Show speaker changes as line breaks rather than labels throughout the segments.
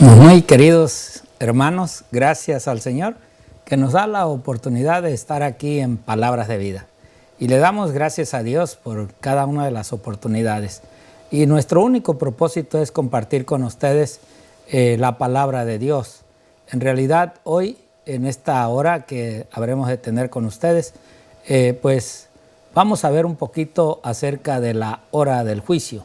Muy queridos hermanos, gracias al Señor que nos da la oportunidad de estar aquí en Palabras de Vida. Y le damos gracias a Dios por cada una de las oportunidades. Y nuestro único propósito es compartir con ustedes la palabra de Dios. En realidad hoy, en esta hora que habremos de tener con ustedes, pues vamos a ver un poquito acerca de la hora del juicio,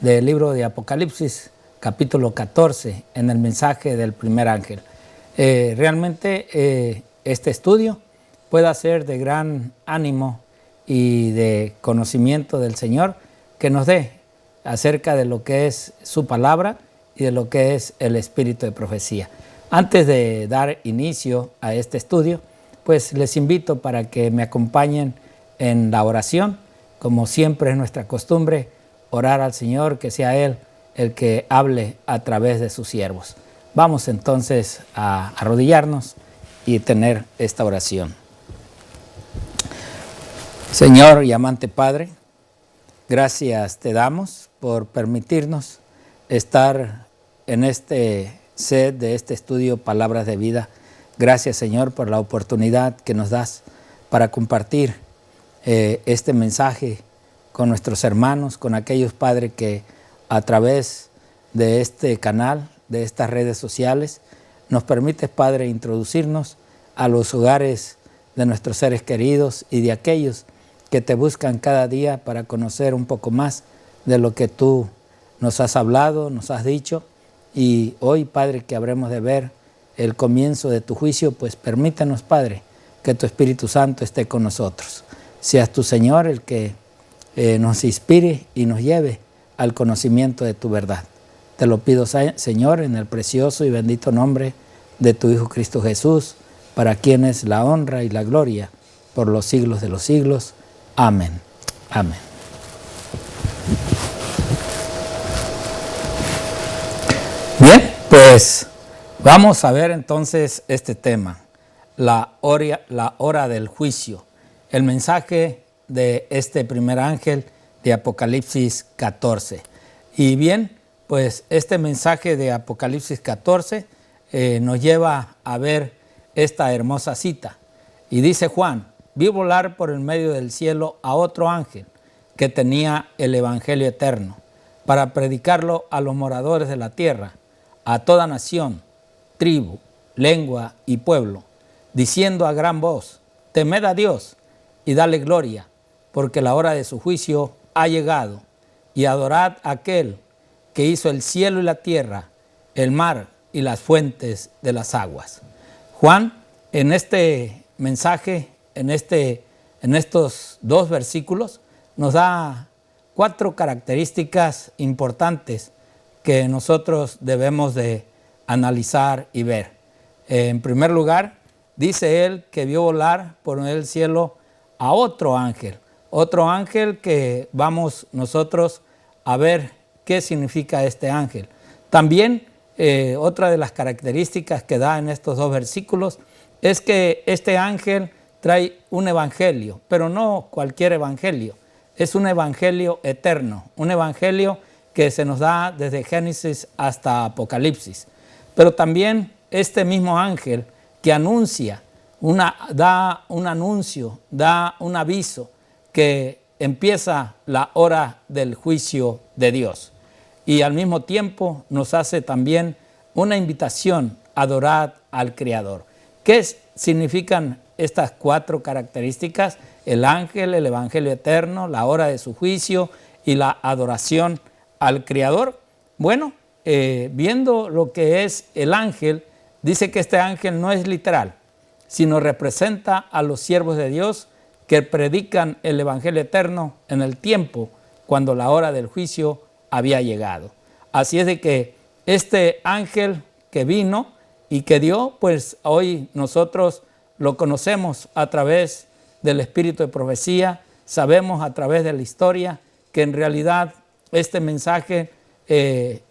del libro de Apocalipsis, capítulo 14, en el mensaje del primer ángel. Realmente este estudio puede ser de gran ánimo y de conocimiento del Señor que nos dé acerca de lo que es su palabra y de lo que es el espíritu de profecía. Antes de dar inicio a este estudio, pues les invito para que me acompañen en la oración. Como siempre es nuestra costumbre, orar al Señor, que sea Él el que hable a través de sus siervos. Vamos entonces a arrodillarnos y tener esta oración. Señor y amante Padre, gracias te damos por permitirnos estar en este set de este estudio Palabras de Vida. Gracias, Señor, por la oportunidad que nos das para compartir este mensaje con nuestros hermanos, con aquellos, Padre, que a través de este canal, de estas redes sociales, nos permites, Padre, introducirnos a los hogares de nuestros seres queridos y de aquellos que te buscan cada día para conocer un poco más de lo que tú nos has hablado, nos has dicho. Y hoy, Padre, que habremos de ver el comienzo de tu juicio, pues permítanos, Padre, que tu Espíritu Santo esté con nosotros. Seas tu Señor el que nos inspire y nos lleve al conocimiento de tu verdad. Te lo pido, Señor, en el precioso y bendito nombre de tu Hijo Cristo Jesús, para quien es la honra y la gloria por los siglos de los siglos. Amén. Amén. Bien, pues vamos a ver entonces este tema, la hora del juicio, el mensaje de este primer ángel de Apocalipsis 14. Y bien, pues este mensaje de Apocalipsis 14 nos lleva a ver esta hermosa cita. Y dice Juan: vi volar por el medio del cielo a otro ángel que tenía el evangelio eterno para predicarlo a los moradores de la tierra, a toda nación, tribu, lengua y pueblo, diciendo a gran voz: temed a Dios y dale gloria, porque la hora de su juicio ha llegado, y adorad a aquel que hizo el cielo y la tierra, el mar y las fuentes de las aguas. Juan, en este mensaje, en estos dos versículos, nos da 4 características importantes que nosotros debemos de analizar y ver. En primer lugar, dice él que vio volar por el cielo a otro ángel que vamos nosotros a ver qué significa este ángel. También otra de las características que da en estos 2 versículos es que este ángel trae un evangelio, pero no cualquier evangelio, es un evangelio eterno, un evangelio que se nos da desde Génesis hasta Apocalipsis. Pero también este mismo ángel que anuncia, da un anuncio, da un aviso que empieza la hora del juicio de Dios. Y al mismo tiempo nos hace también una invitación a adorar al Creador. ¿Qué significan estas 4 características? El ángel, el evangelio eterno, la hora de su juicio y la adoración al Creador. Bueno, viendo lo que es el ángel, dice que este ángel no es literal, sino representa a los siervos de Dios que predican el evangelio eterno en el tiempo cuando la hora del juicio había llegado. Así es de que este ángel que vino y que dio, pues hoy nosotros lo conocemos a través del espíritu de profecía, sabemos a través de la historia que en realidad este mensaje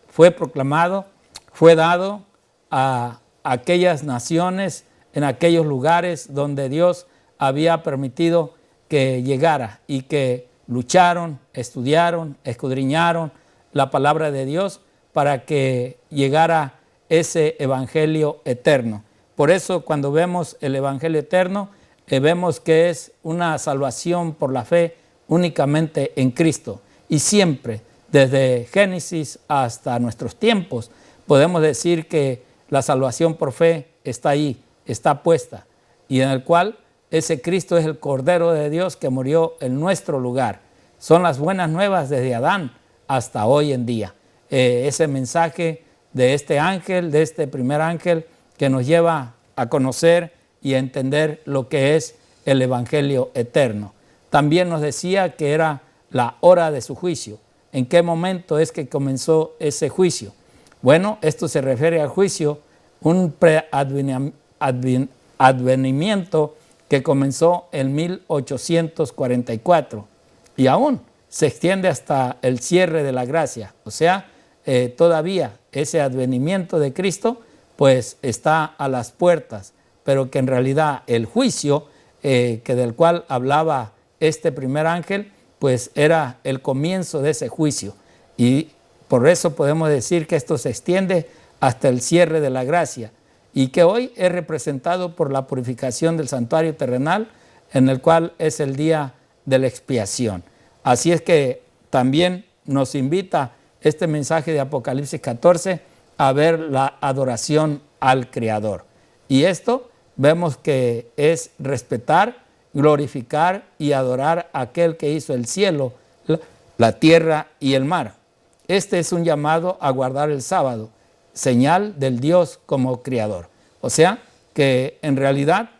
fue proclamado, fue dado a aquellas naciones, en aquellos lugares donde Dios había permitido que llegara y que lucharon, estudiaron, escudriñaron la palabra de Dios para que llegara ese evangelio eterno. Por eso cuando vemos el evangelio eterno, vemos que es una salvación por la fe únicamente en Cristo. Y siempre, desde Génesis hasta nuestros tiempos, podemos decir que la salvación por fe está ahí, está puesta, y en el cual ese Cristo es el Cordero de Dios que murió en nuestro lugar. Son las buenas nuevas desde Adán hasta hoy en día. Ese mensaje de este ángel, de este primer ángel, que nos lleva a conocer y a entender lo que es el evangelio eterno. También nos decía que era la hora de su juicio. ¿En qué momento es que comenzó ese juicio? Bueno, esto se refiere al juicio, un advenimiento que comenzó en 1844 y aún se extiende hasta el cierre de la gracia. O sea, todavía ese advenimiento de Cristo pues está a las puertas, pero que en realidad el juicio que del cual hablaba este primer ángel pues era el comienzo de ese juicio, y por eso podemos decir que esto se extiende hasta el cierre de la gracia, y que hoy es representado por la purificación del santuario terrenal, en el cual es el día de la expiación. Así es que también nos invita este mensaje de Apocalipsis 14 a ver la adoración al Creador. Y esto vemos que es respetar, glorificar y adorar a aquel que hizo el cielo, la tierra y el mar. Este es un llamado a guardar el sábado, señal del Dios como Creador. O sea, que en realidad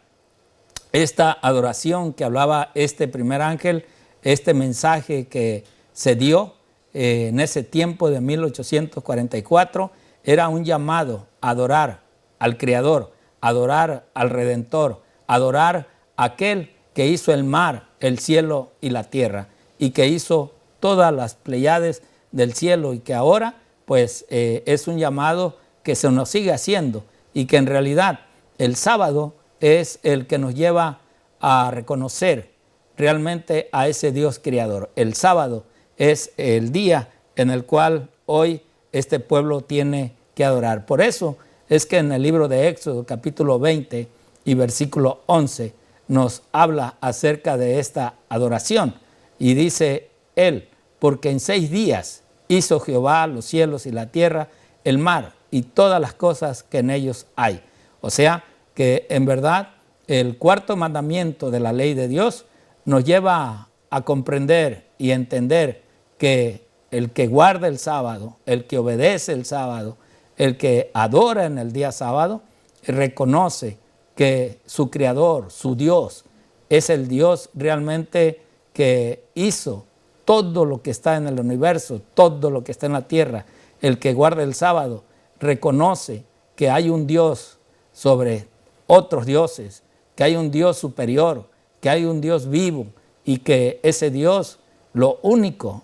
esta adoración que hablaba este primer ángel, este mensaje que se dio en ese tiempo de 1844, era un llamado a adorar al Creador, adorar al Redentor, adorar a aquel que hizo el mar, el cielo y la tierra, y que hizo todas las Pleiades del cielo, y que ahora pues es un llamado que se nos sigue haciendo, y que en realidad el sábado es el que nos lleva a reconocer realmente a ese Dios creador. El sábado es el día en el cual hoy este pueblo tiene que adorar. Por eso es que en el libro de Éxodo, capítulo 20 y versículo 11, nos habla acerca de esta adoración. Y dice él: porque en 6 días hizo Jehová los cielos y la tierra, el mar y todas las cosas que en ellos hay. O sea que en verdad el cuarto mandamiento de la ley de Dios nos lleva a comprender y entender que el que guarda el sábado, el que obedece el sábado, el que adora en el día sábado, reconoce que su Creador, su Dios, es el Dios realmente que hizo todo lo que está en el universo, todo lo que está en la tierra. El que guarda el sábado reconoce que hay un Dios sobre otros dioses, que hay un Dios superior, que hay un Dios vivo, y que ese Dios lo único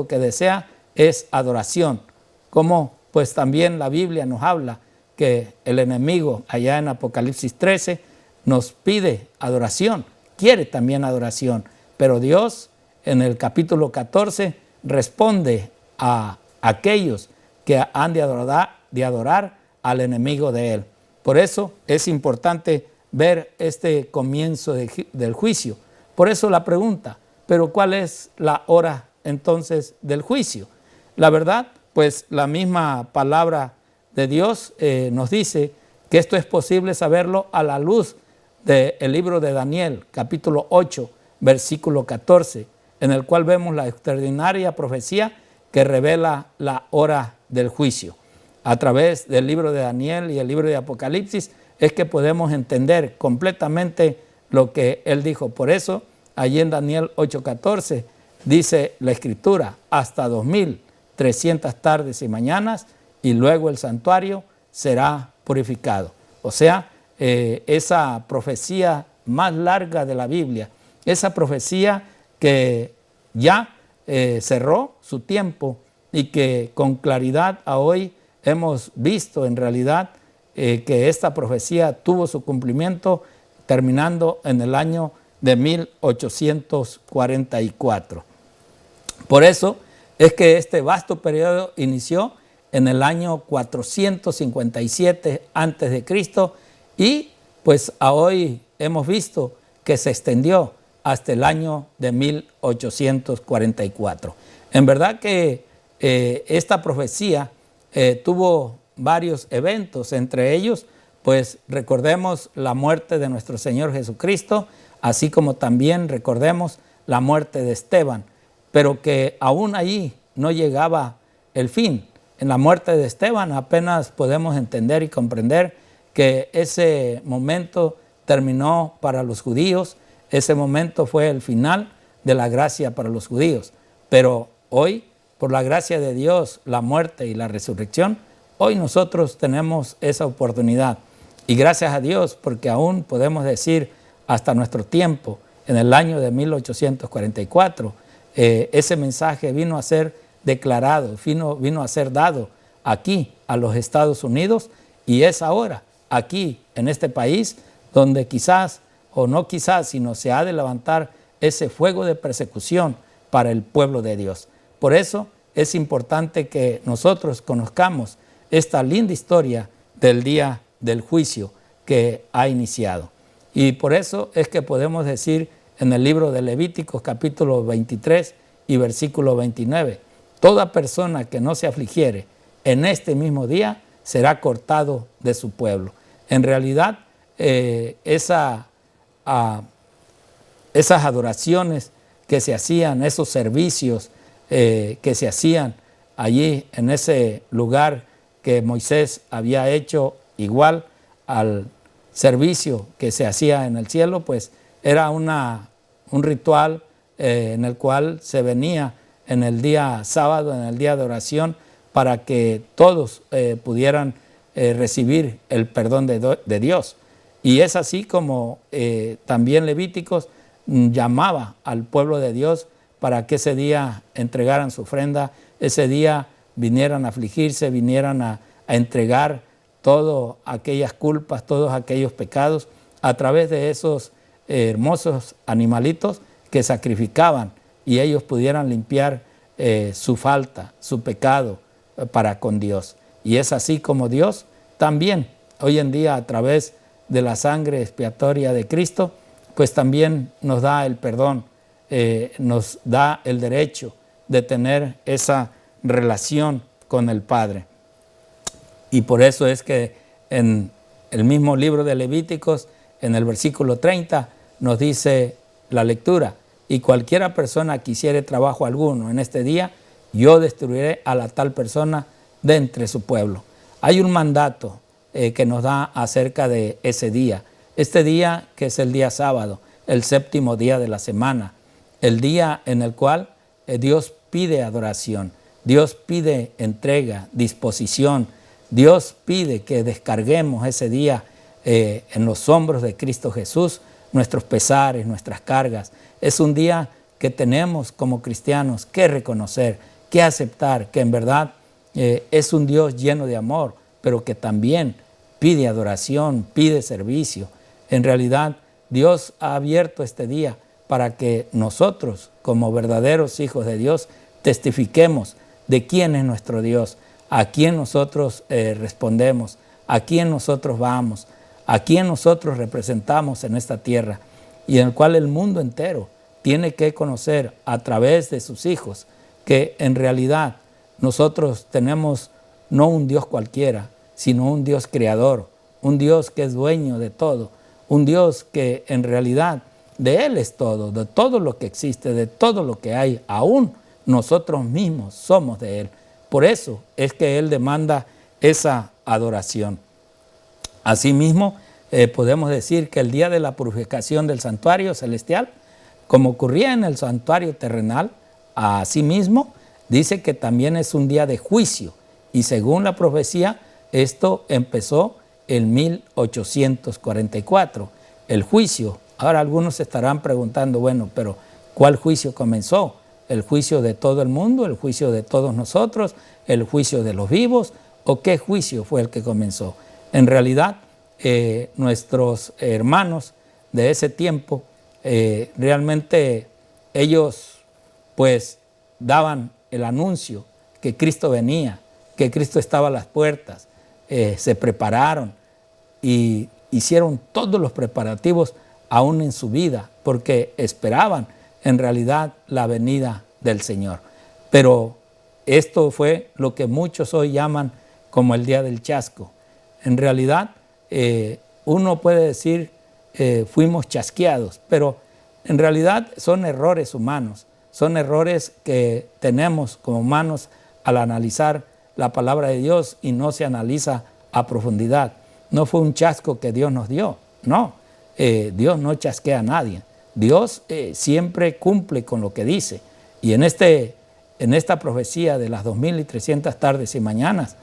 que desea es adoración. Como pues también la Biblia nos habla que el enemigo allá en Apocalipsis 13 nos pide adoración, quiere también adoración, pero Dios en el capítulo 14 responde a aquellos que han de adorar al enemigo de él. Por eso es importante ver este comienzo del juicio. Por eso la pregunta: ¿pero cuál es la hora entonces del juicio? La verdad, pues la misma palabra de Dios nos dice que esto es posible saberlo a la luz del libro de Daniel, capítulo 8, versículo 14, en el cual vemos la extraordinaria profecía que revela la hora del juicio. A través del libro de Daniel y el libro de Apocalipsis es que podemos entender completamente lo que él dijo. Por eso, allí en Daniel 8:14 dice la Escritura: hasta 2300 tardes y mañanas, y luego el santuario será purificado. O sea, esa profecía más larga de la Biblia, esa profecía que ya cerró su tiempo y que con claridad a hoy hemos visto en realidad que esta profecía tuvo su cumplimiento terminando en el año de 1844. Por eso es que este vasto periodo inició en el año 457 antes de Cristo, y pues a hoy hemos visto que se extendió hasta el año de 1844. En verdad que esta profecía tuvo varios eventos, entre ellos, pues recordemos la muerte de nuestro Señor Jesucristo, así como también recordemos la muerte de Esteban, pero que aún allí no llegaba el fin. En la muerte de Esteban apenas podemos entender y comprender que ese momento terminó para los judíos, ese momento fue el final de la gracia para los judíos. Pero hoy, por la gracia de Dios, la muerte y la resurrección, hoy nosotros tenemos esa oportunidad. Y gracias a Dios, porque aún podemos decir hasta nuestro tiempo, en el año de 1844, ese mensaje vino a ser declarado, vino a ser dado aquí a los Estados Unidos, y es ahora aquí en este país donde quizás, o no quizás, sino se ha de levantar ese fuego de persecución para el pueblo de Dios. Por eso es importante que nosotros conozcamos esta linda historia del día del juicio que ha iniciado. Y por eso es que podemos decir en el libro de Levíticos capítulo 23 y versículo 29, toda persona que no se afligiere en este mismo día será cortado de su pueblo. En realidad, esas adoraciones que se hacían, esos servicios que se hacían allí en ese lugar que Moisés había hecho igual al servicio que se hacía en el cielo, pues era un ritual en el cual se venía en el día sábado, en el día de oración, para que todos pudieran recibir el perdón de Dios. Y es así como también Levíticos llamaba al pueblo de Dios para que ese día entregaran su ofrenda, ese día vinieran a afligirse, vinieran a entregar todas aquellas culpas, todos aquellos pecados a través de esos hermosos animalitos que sacrificaban, y ellos pudieran limpiar su falta, su pecado para con Dios. Y es así como Dios también hoy en día, a través de la sangre expiatoria de Cristo, pues también nos da el perdón, nos da el derecho de tener esa relación con el Padre. Y por eso es que en el mismo libro de Levíticos, en el versículo 30, nos dice la lectura: y cualquiera persona que hiciere trabajo alguno en este día, yo destruiré a la tal persona de entre su pueblo. Hay un mandato que nos da acerca de ese día. Este día que es el día sábado, el séptimo día de la semana, el día en el cual Dios pide adoración, Dios pide entrega, disposición, Dios pide que descarguemos ese día en los hombros de Cristo Jesús nuestros pesares, nuestras cargas. Es un día que tenemos como cristianos que reconocer, que aceptar que en verdad es un Dios lleno de amor, pero que también pide adoración, pide servicio. En realidad, Dios ha abierto este día para que nosotros, como verdaderos hijos de Dios, testifiquemos de quién es nuestro Dios, a quién nosotros respondemos, a quién nosotros vamos, a quién nosotros representamos en esta tierra, y en el cual el mundo entero tiene que conocer a través de sus hijos que en realidad nosotros tenemos no un Dios cualquiera, sino un Dios creador, un Dios que es dueño de todo, un Dios que en realidad de Él es todo, de todo lo que existe, de todo lo que hay, aún nosotros mismos somos de Él. Por eso es que Él demanda esa adoración. Asimismo, podemos decir que el día de la purificación del santuario celestial, como ocurría en el santuario terrenal, asimismo dice que también es un día de juicio, y según la profecía, esto empezó en 1844, el juicio. Ahora algunos se estarán preguntando, bueno, pero ¿cuál juicio comenzó? ¿El juicio de todo el mundo? ¿El juicio de todos nosotros? ¿El juicio de los vivos? ¿O qué juicio fue el que comenzó? En realidad, nuestros hermanos de ese tiempo, realmente ellos pues daban el anuncio que Cristo venía, que Cristo estaba a las puertas, se prepararon y hicieron todos los preparativos aún en su vida, porque esperaban en realidad la venida del Señor. Pero esto fue lo que muchos hoy llaman como el día del chasco. En realidad, uno puede decir, fuimos chasqueados, pero en realidad son errores humanos, son errores que tenemos como humanos al analizar la palabra de Dios y no se analiza a profundidad. No fue un chasco que Dios nos dio, no. Dios no chasquea a nadie. Dios siempre cumple con lo que dice. Y en esta profecía de las 2300 tardes y mañanas,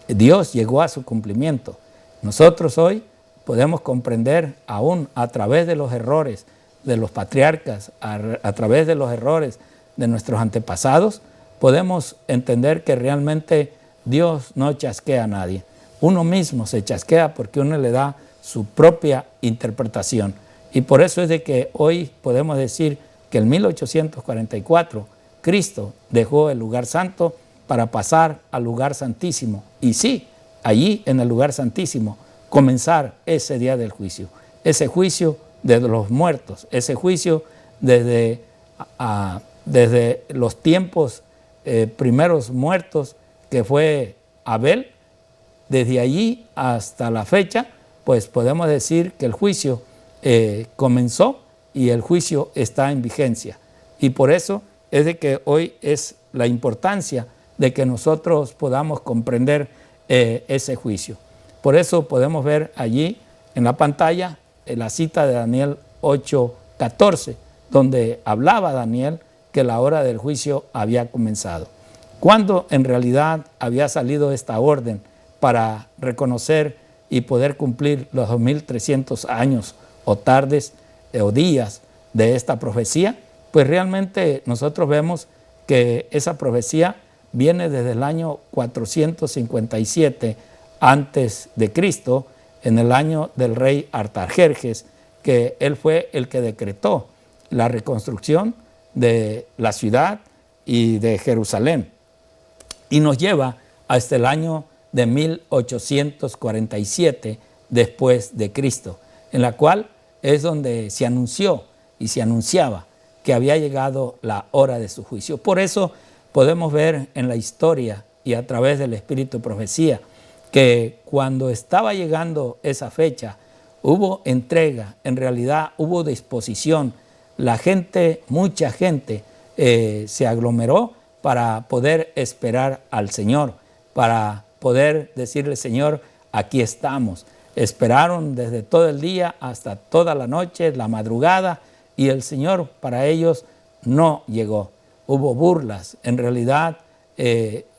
Dios llegó a su cumplimiento. Nosotros hoy podemos comprender aún a través de los errores de los patriarcas, a través de los errores de nuestros antepasados, podemos entender que realmente Dios no chasquea a nadie. Uno mismo se chasquea porque uno le da su propia interpretación. Y por eso es de que hoy podemos decir que en 1844 Cristo dejó el lugar santo para pasar al lugar santísimo. Y sí, allí en el lugar santísimo comenzar ese día del juicio. Ese juicio de los muertos, ese juicio desde los tiempos primeros muertos que fue Abel. Desde allí hasta la fecha, pues podemos decir que el juicio comenzó y el juicio está en vigencia. Y por eso es de que hoy es la importancia de que nosotros podamos comprender ese juicio. Por eso podemos ver allí en la pantalla la cita de Daniel 8:14, donde hablaba Daniel que la hora del juicio había comenzado. ¿Cuándo en realidad había salido esta orden para reconocer y poder cumplir los 2300 años o tardes o días de esta profecía? Pues realmente nosotros vemos que esa profecía viene desde el año 457 antes de Cristo, en el año del rey Artajerjes, que él fue el que decretó la reconstrucción de la ciudad y de Jerusalén. Y nos lleva hasta el año de 1847 después de Cristo, en la cual es donde se anunció y se anunciaba que había llegado la hora de su juicio. Por eso podemos ver en la historia y a través del Espíritu de Profecía que cuando estaba llegando esa fecha hubo entrega, en realidad hubo disposición. La gente, mucha gente se aglomeró para poder esperar al Señor, para poder decirle: Señor, aquí estamos. Esperaron desde todo el día hasta toda la noche, la madrugada, y el Señor para ellos no llegó. Hubo burlas, en realidad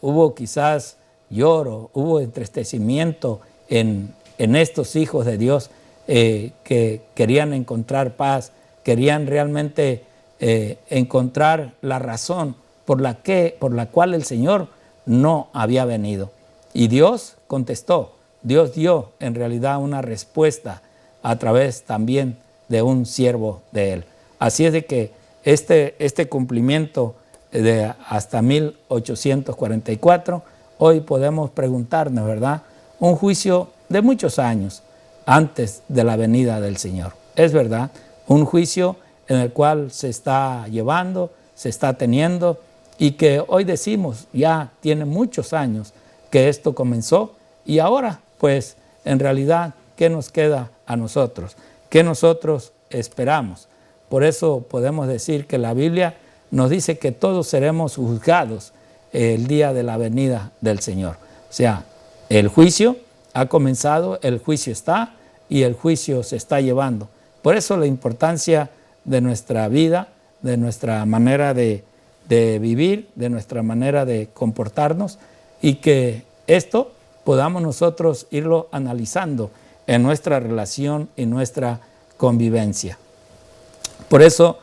hubo quizás lloro, hubo entristecimiento en estos hijos de Dios que querían encontrar paz, querían realmente encontrar la razón por la cual el Señor no había venido. Y Dios contestó, Dios dio en realidad una respuesta a través también de un siervo de Él. Así es de que este cumplimiento de hasta 1844, hoy podemos preguntarnos, ¿verdad? Un juicio de muchos años antes de la venida del Señor. Es verdad, un juicio en el cual se está llevando, se está teniendo, y que hoy decimos ya tiene muchos años que esto comenzó, y ahora pues en realidad ¿qué nos queda a nosotros? ¿Qué nosotros esperamos? Por eso podemos decir que la Biblia nos dice que todos seremos juzgados el día de la venida del Señor. O sea, el juicio ha comenzado, el juicio está y el juicio se está llevando. Por eso la importancia de nuestra vida, de nuestra manera de vivir, de nuestra manera de comportarnos, y que esto podamos nosotros irlo analizando en nuestra relación y nuestra convivencia. Por eso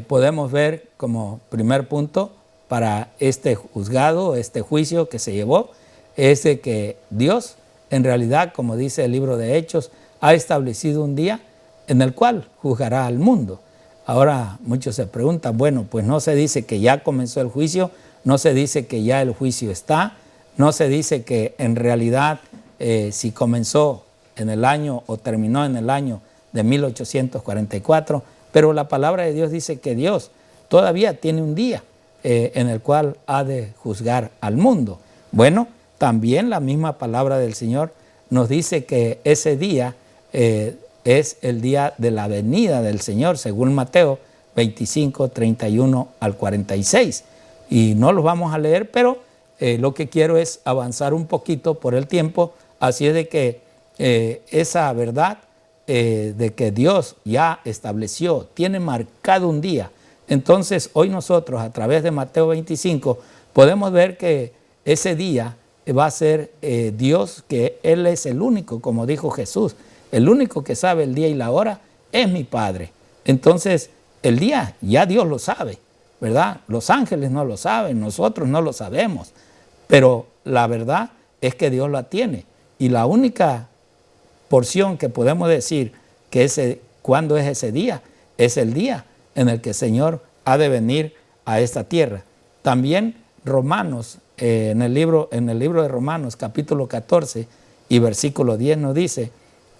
podemos ver como primer punto para este juzgado, este juicio que se llevó, es de que Dios, en realidad, como dice el libro de Hechos, ha establecido un día en el cual juzgará al mundo. Ahora muchos se preguntan, bueno, pues no se dice que ya comenzó el juicio, no se dice que ya el juicio está, no se dice que en realidad si comenzó en el año o terminó en el año de 1844, pero la palabra de Dios dice que Dios todavía tiene un día en el cual ha de juzgar al mundo. Bueno, también la misma palabra del Señor nos dice que ese día es el día de la venida del Señor, según Mateo 25, 31 al 46. Y no los vamos a leer, pero lo que quiero es avanzar un poquito por el tiempo, así es de que esa verdad de que Dios ya estableció, tiene marcado un día. Entonces hoy nosotros a través de Mateo 25 podemos ver que ese día va a ser Dios, que Él es el único, como dijo Jesús, el único que sabe el día y la hora es mi Padre. Entonces el día ya Dios lo sabe, ¿verdad? Los ángeles no lo saben, nosotros no lo sabemos, pero la verdad es que Dios la tiene. Y la única porción que podemos decir que cuándo es ese día, es el día en el que el Señor ha de venir a esta tierra. También Romanos, en el libro de Romanos, capítulo 14 y versículo 10 nos dice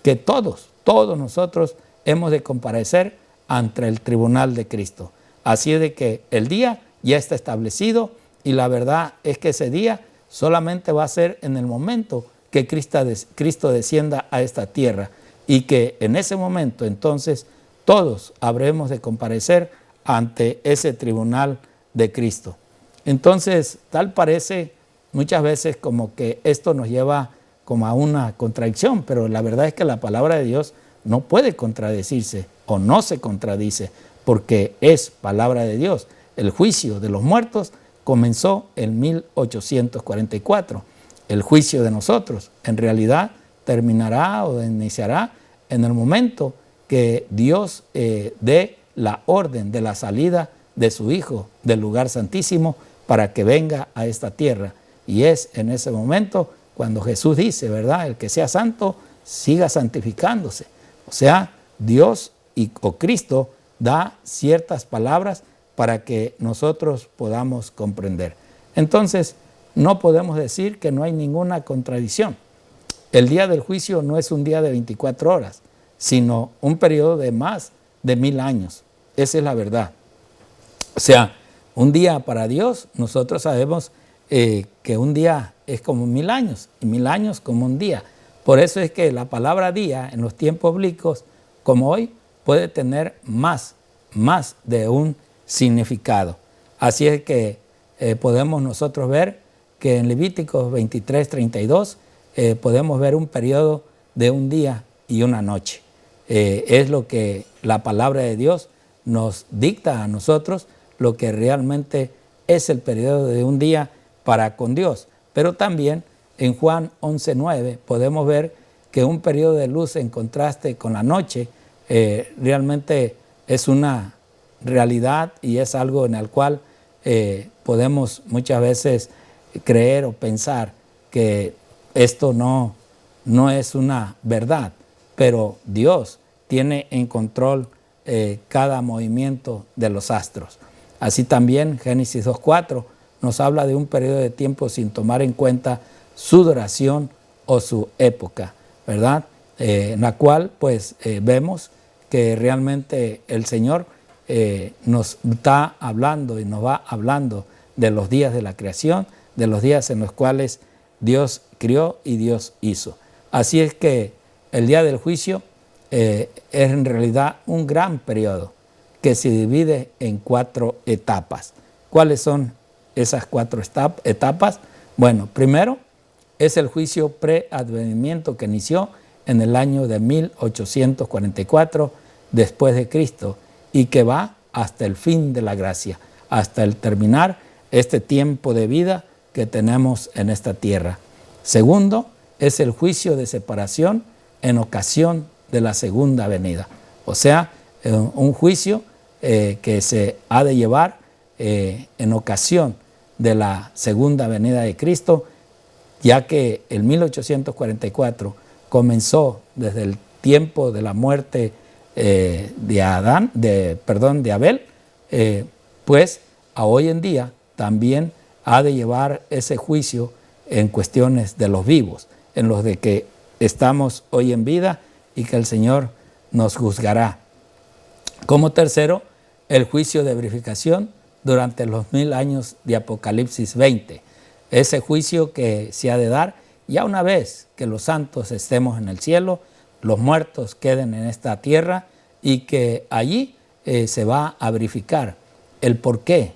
que todos nosotros hemos de comparecer ante el tribunal de Cristo. Así es de que el día ya está establecido y la verdad es que ese día solamente va a ser en el momento que Cristo descienda a esta tierra y que en ese momento entonces todos habremos de comparecer ante ese tribunal de Cristo. Entonces, tal parece muchas veces como que esto nos lleva como a una contradicción, pero la verdad es que la palabra de Dios no puede contradecirse o no se contradice porque es palabra de Dios. El juicio de los muertos comenzó en 1844. El juicio de nosotros en realidad terminará o iniciará en el momento que Dios dé la orden de la salida de su Hijo del lugar santísimo para que venga a esta tierra. Y es en ese momento cuando Jesús dice, ¿verdad? El que sea santo, siga santificándose. O sea, Dios o Cristo da ciertas palabras para que nosotros podamos comprender. Entonces, no podemos decir que no hay ninguna contradicción. El día del juicio no es un día de 24 horas, sino un periodo de más de 1000 años. Esa es la verdad. O sea, un día para Dios, nosotros sabemos que un día es como 1000 años y 1000 años como un día. Por eso es que la palabra día en los tiempos bíblicos, como hoy, puede tener más de un significado. Así es que podemos nosotros ver que en Levíticos 23, 32 podemos ver un periodo de un día y una noche. Es lo que la palabra de Dios nos dicta a nosotros, lo que realmente es el periodo de un día para con Dios. Pero también en Juan 11:9 podemos ver que un periodo de luz en contraste con la noche realmente es una realidad y es algo en el cual podemos muchas veces creer o pensar que esto no es una verdad, pero Dios tiene en control cada movimiento de los astros. Así también Génesis 2:4 nos habla de un periodo de tiempo sin tomar en cuenta su duración o su época, ¿verdad? En la cual pues vemos que realmente el Señor nos está hablando y nos va hablando de los días de la creación, de los días en los cuales Dios crió y Dios hizo. Así es que el día del juicio es en realidad un gran periodo que se divide en 4 etapas. ¿Cuáles son esas 4 etapas? Bueno, primero es el juicio preadvenimiento que inició en el año de 1844 después de Cristo y que va hasta el fin de la gracia, hasta el terminar este tiempo de vida que tenemos en esta tierra. Segundo, es el juicio de separación en ocasión de la segunda venida. O sea, un juicio que se ha de llevar en ocasión de la segunda venida de Cristo, ya que el 1844 comenzó desde el tiempo de la muerte de Abel, pues a hoy en día también ha de llevar ese juicio en cuestiones de los vivos, en los de que estamos hoy en vida y que el Señor nos juzgará. Como tercero, el juicio de verificación durante los 1000 años de Apocalipsis 20. Ese juicio que se ha de dar ya una vez que los santos estemos en el cielo, los muertos queden en esta tierra y que allí se va a verificar el por qué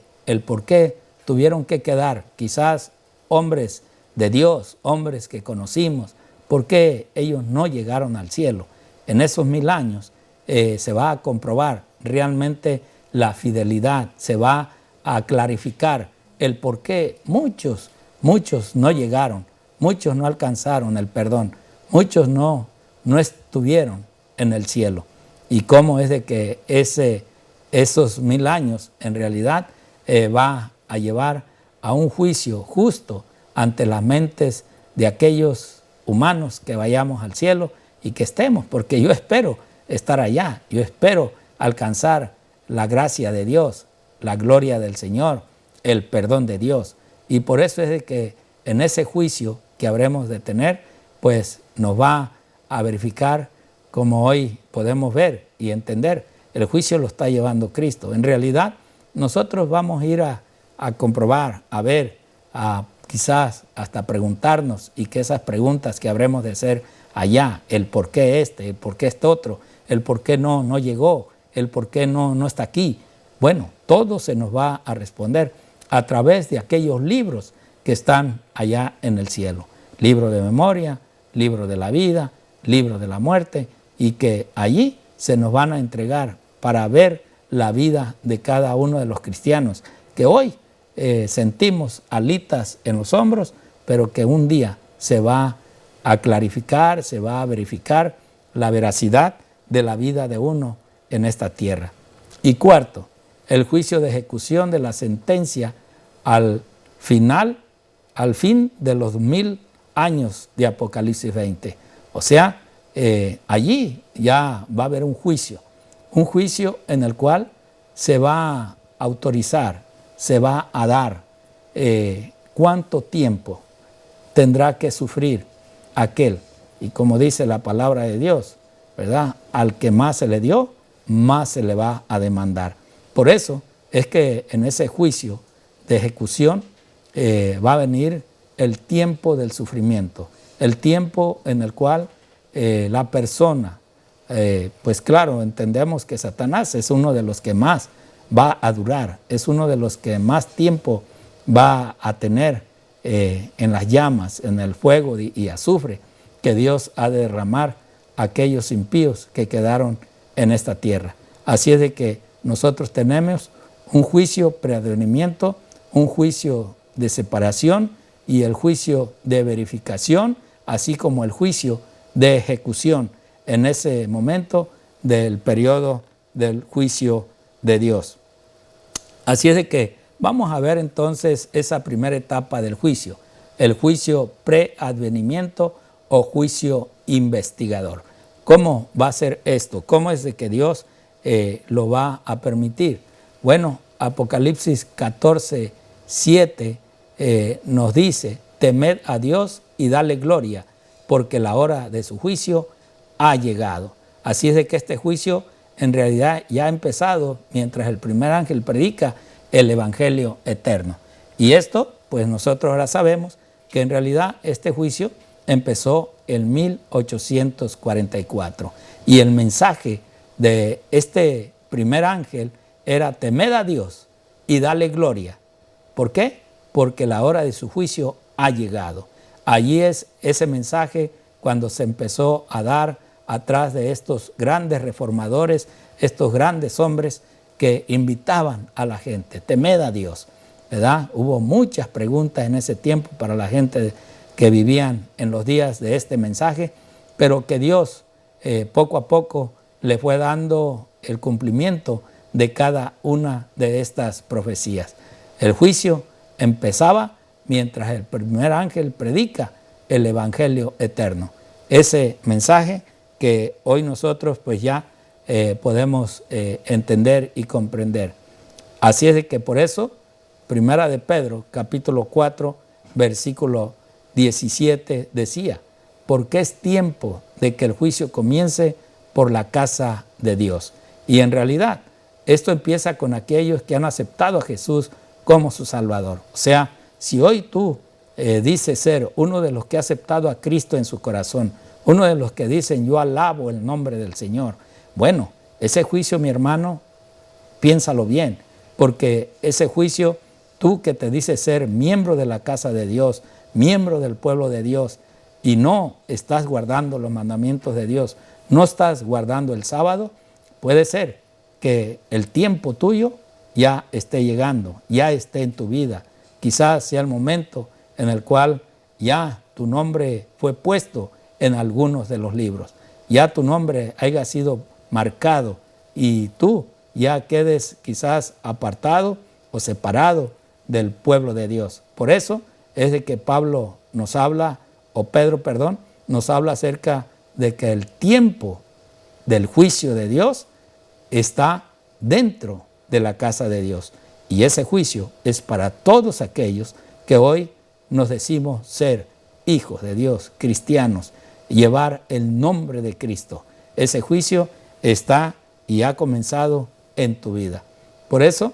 tuvieron que quedar quizás hombres de Dios, hombres que conocimos, por qué ellos no llegaron al cielo. En esos 1000 años se va a comprobar realmente la fidelidad, se va a clarificar el por qué muchos no llegaron, muchos no alcanzaron el perdón, muchos no estuvieron en el cielo. Y cómo es de que esos 1000 años en realidad va a llevar a un juicio justo ante las mentes de aquellos humanos que vayamos al cielo y que estemos, porque yo espero estar allá, yo espero alcanzar la gracia de Dios, la gloria del Señor, el perdón de Dios. Y por eso es de que en ese juicio que habremos de tener, pues nos va a verificar, como hoy podemos ver y entender, el juicio lo está llevando Cristo. En realidad, nosotros vamos a ir a comprobar, a ver, a quizás hasta preguntarnos, y que esas preguntas que habremos de hacer allá, el por qué el por qué otro, el por qué no llegó, el por qué no está aquí. Bueno, todo se nos va a responder a través de aquellos libros que están allá en el cielo. Libro de memoria, libro de la vida, libro de la muerte, y que allí se nos van a entregar para ver la vida de cada uno de los cristianos, que hoy sentimos alitas en los hombros, pero que un día se va a clarificar, se va a verificar la veracidad de la vida de uno en esta tierra. Y cuarto, el juicio de ejecución de la sentencia al fin de los 1000 años de Apocalipsis 20. O sea, allí ya va a haber un juicio en el cual se va a autorizar, se va a dar cuánto tiempo tendrá que sufrir aquel. Y como dice la palabra de Dios, ¿verdad? Al que más se le dio, más se le va a demandar. Por eso es que en ese juicio de ejecución va a venir el tiempo del sufrimiento, el tiempo en el cual la persona, pues claro, entendemos que Satanás es uno de los que más va a durar, es uno de los que más tiempo va a tener en las llamas, en el fuego y azufre que Dios ha de derramar a aquellos impíos que quedaron en esta tierra. Así es de que nosotros tenemos un juicio preadvenimiento, un juicio de separación y el juicio de verificación, así como el juicio de ejecución en ese momento del periodo del juicio de Dios. Así es de que vamos a ver entonces esa primera etapa del juicio, el juicio preadvenimiento o juicio investigador. ¿Cómo va a ser esto? ¿Cómo es de que Dios lo va a permitir? Bueno, Apocalipsis 14:7 nos dice: temed a Dios y dale gloria, porque la hora de su juicio ha llegado. Así es de que este juicio en realidad ya ha empezado mientras el primer ángel predica el evangelio eterno. Y esto, pues nosotros ahora sabemos que en realidad este juicio empezó en 1844. Y el mensaje de este primer ángel era: temed a Dios y dale gloria. ¿Por qué? Porque la hora de su juicio ha llegado. Allí es ese mensaje cuando se empezó a dar atrás de estos grandes reformadores, estos grandes hombres que invitaban a la gente: temed a Dios, ¿verdad? Hubo muchas preguntas en ese tiempo para la gente que vivían en los días de este mensaje, pero que Dios poco a poco le fue dando el cumplimiento de cada una de estas profecías. El juicio empezaba mientras el primer ángel predica el evangelio eterno. Ese mensaje que hoy nosotros pues ya podemos entender y comprender. Así es de que por eso, Primera de Pedro, capítulo 4, versículo 17 decía, porque es tiempo de que el juicio comience por la casa de Dios. Y en realidad, esto empieza con aquellos que han aceptado a Jesús como su Salvador. O sea, si hoy tú dices ser uno de los que ha aceptado a Cristo en su corazón, uno de los que dicen yo alabo el nombre del Señor, bueno, ese juicio, mi hermano, piénsalo bien, porque ese juicio, tú que te dices ser miembro de la casa de Dios, miembro del pueblo de Dios, y no estás guardando los mandamientos de Dios, no estás guardando el sábado, puede ser que el tiempo tuyo ya esté llegando, ya esté en tu vida. Quizás sea el momento en el cual ya tu nombre fue puesto en algunos de los libros, ya tu nombre haya sido marcado y tú ya quedes quizás apartado o separado del pueblo de Dios. Por eso es de que Pedro, nos habla acerca de que el tiempo del juicio de Dios está dentro de la casa de Dios. Y ese juicio es para todos aquellos que hoy nos decimos ser hijos de Dios, cristianos, llevar el nombre de Cristo. Ese juicio está y ha comenzado en tu vida. Por eso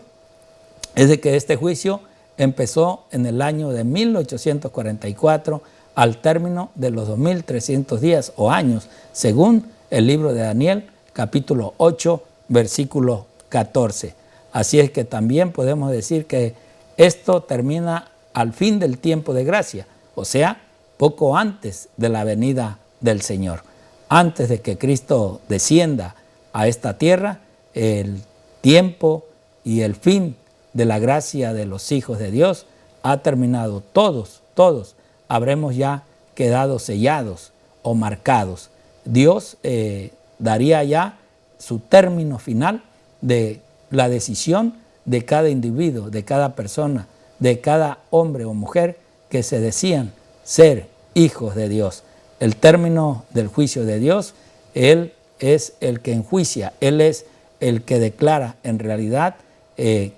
es de que este juicio empezó en el año de 1844 al término de los 2300 días o años, según el libro de Daniel, capítulo 8, versículo 14. Así es que también podemos decir que esto termina al fin del tiempo de gracia, o sea, poco antes de la venida del Señor. Antes de que Cristo descienda a esta tierra, el tiempo y el fin de la gracia de los hijos de Dios ha terminado. Todos habremos ya quedado sellados o marcados. Dios daría ya su término final de la decisión de cada individuo, de cada persona, de cada hombre o mujer que se decían ser hijos de Dios. El término del juicio de Dios, Él es el que enjuicia, Él es el que declara en realidad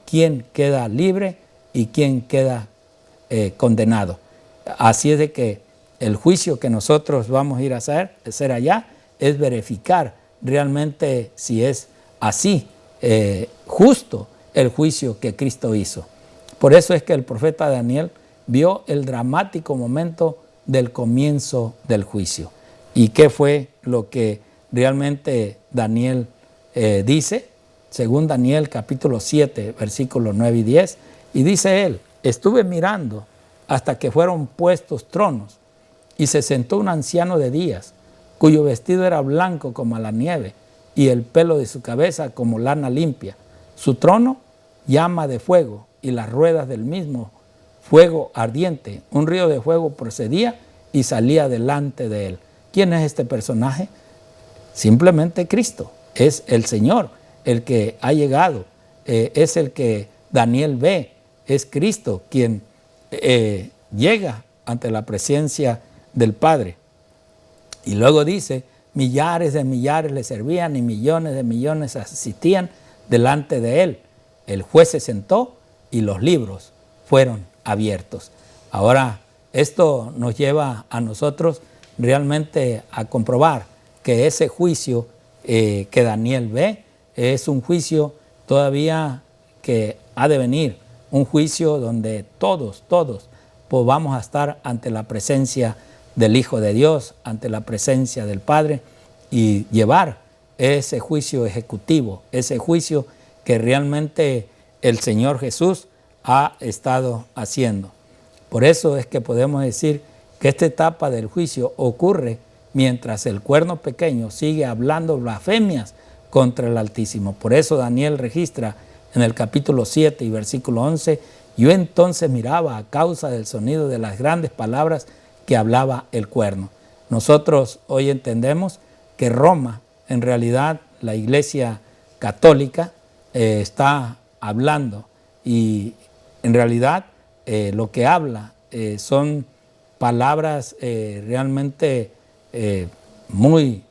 quién queda libre y quién queda condenado. Así es de que el juicio que nosotros vamos a ir a hacer allá es verificar realmente si es así justo el juicio que Cristo hizo. Por eso es que el profeta Daniel vio el dramático momento del comienzo del juicio. ¿Y qué fue lo que realmente Daniel dice? Según Daniel capítulo 7, versículos 9 y 10, y dice él, estuve mirando hasta que fueron puestos tronos, y se sentó un anciano de días, cuyo vestido era blanco como la nieve, y el pelo de su cabeza como lana limpia. Su trono, llama de fuego, y las ruedas del mismo fuego ardiente. Un río de fuego procedía y salía delante de él. ¿Quién es este personaje? Simplemente Cristo, es el Señor, el que ha llegado, es el que Daniel ve, es Cristo quien llega ante la presencia del Padre. Y luego dice, millares de millares le servían y millones de millones asistían delante de él. El juez se sentó y los libros fueron abiertos. Ahora, esto nos lleva a nosotros realmente a comprobar que ese juicio que Daniel ve es un juicio todavía que ha de venir, un juicio donde todos pues vamos a estar ante la presencia del Hijo de Dios, ante la presencia del Padre y llevar ese juicio ejecutivo, ese juicio que realmente el Señor Jesús ha estado haciendo. Por eso es que podemos decir que esta etapa del juicio ocurre mientras el cuerno pequeño sigue hablando blasfemias contra el Altísimo. Por eso Daniel registra en el capítulo 7 y versículo 11, yo entonces miraba a causa del sonido de las grandes palabras que hablaba el cuerno. Nosotros hoy entendemos que Roma, en realidad la Iglesia Católica, está hablando y en realidad lo que habla son palabras realmente muy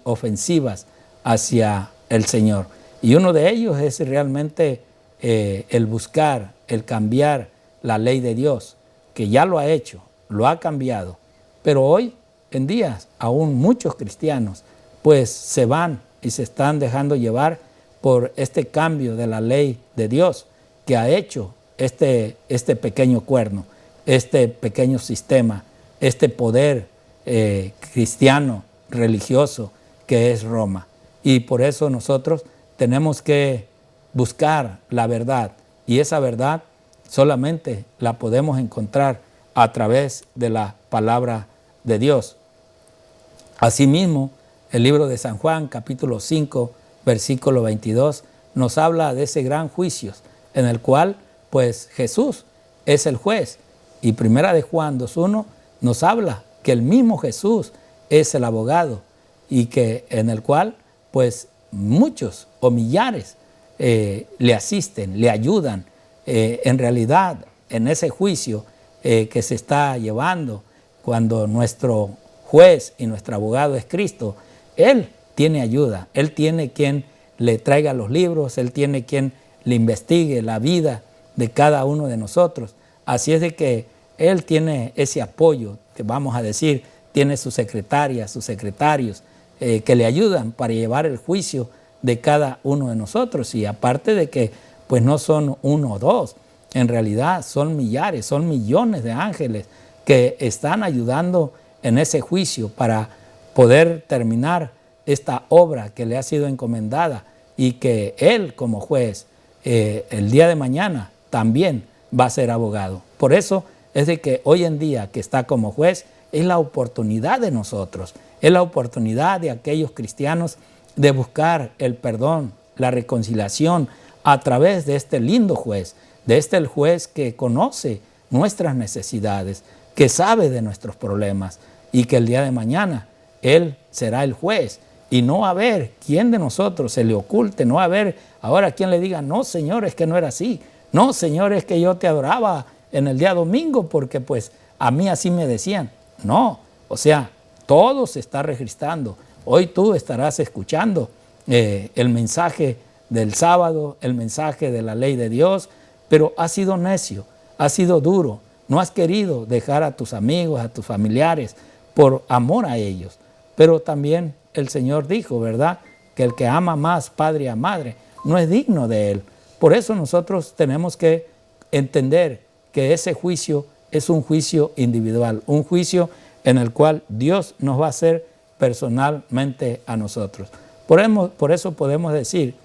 ofensivas hacia el Señor. Y uno de ellos es realmente el buscar, el cambiar la ley de Dios, que ya lo ha hecho lo ha cambiado. Pero hoy en día aún muchos cristianos pues se van y se están dejando llevar por este cambio de la ley de Dios que ha hecho este pequeño cuerno, este pequeño sistema, este poder cristiano, religioso que es Roma. Y por eso nosotros tenemos que buscar la verdad, y esa verdad solamente la podemos encontrar a través de la palabra de Dios. Asimismo, el libro de San Juan, capítulo 5, versículo 22, nos habla de ese gran juicio en el cual pues Jesús es el juez. Y primera de Juan 2.1 nos habla que el mismo Jesús es el abogado y que en el cual pues muchos o millares le asisten, le ayudan. En realidad, en ese juicio que se está llevando, cuando nuestro juez y nuestro abogado es Cristo, Él tiene ayuda, Él tiene quien le traiga los libros, Él tiene quien le investigue la vida de cada uno de nosotros. Así es de que Él tiene ese apoyo, que vamos a decir, tiene sus secretarias, sus secretarios, que le ayudan para llevar el juicio de cada uno de nosotros. Y aparte de que pues no son uno o dos, en realidad son millares, son millones de ángeles que están ayudando en ese juicio para poder terminar esta obra que le ha sido encomendada, y que Él como juez el día de mañana también va a ser abogado. Por eso es de que hoy en día que está como juez es la oportunidad de nosotros, es la oportunidad de aquellos cristianos de buscar el perdón, la reconciliación a través de este lindo juez, de el juez que conoce nuestras necesidades, que sabe de nuestros problemas, y que el día de mañana Él será el juez. Y no va a haber quien de nosotros se le oculte, no va a haber ahora quien le diga, no, Señor, es que no era así. No, Señor, es que yo te adoraba en el día domingo porque pues a mí así me decían. No, o sea, todo se está registrando. Hoy tú estarás escuchando el mensaje del sábado, el mensaje de la ley de Dios, pero has sido necio, has sido duro, no has querido dejar a tus amigos, a tus familiares, por amor a ellos. Pero también el Señor dijo, ¿verdad?, que el que ama más padre a madre no es digno de Él. Por eso nosotros tenemos que entender que ese juicio es un juicio individual, un juicio en el cual Dios nos va a hacer personalmente a nosotros. Por eso podemos decir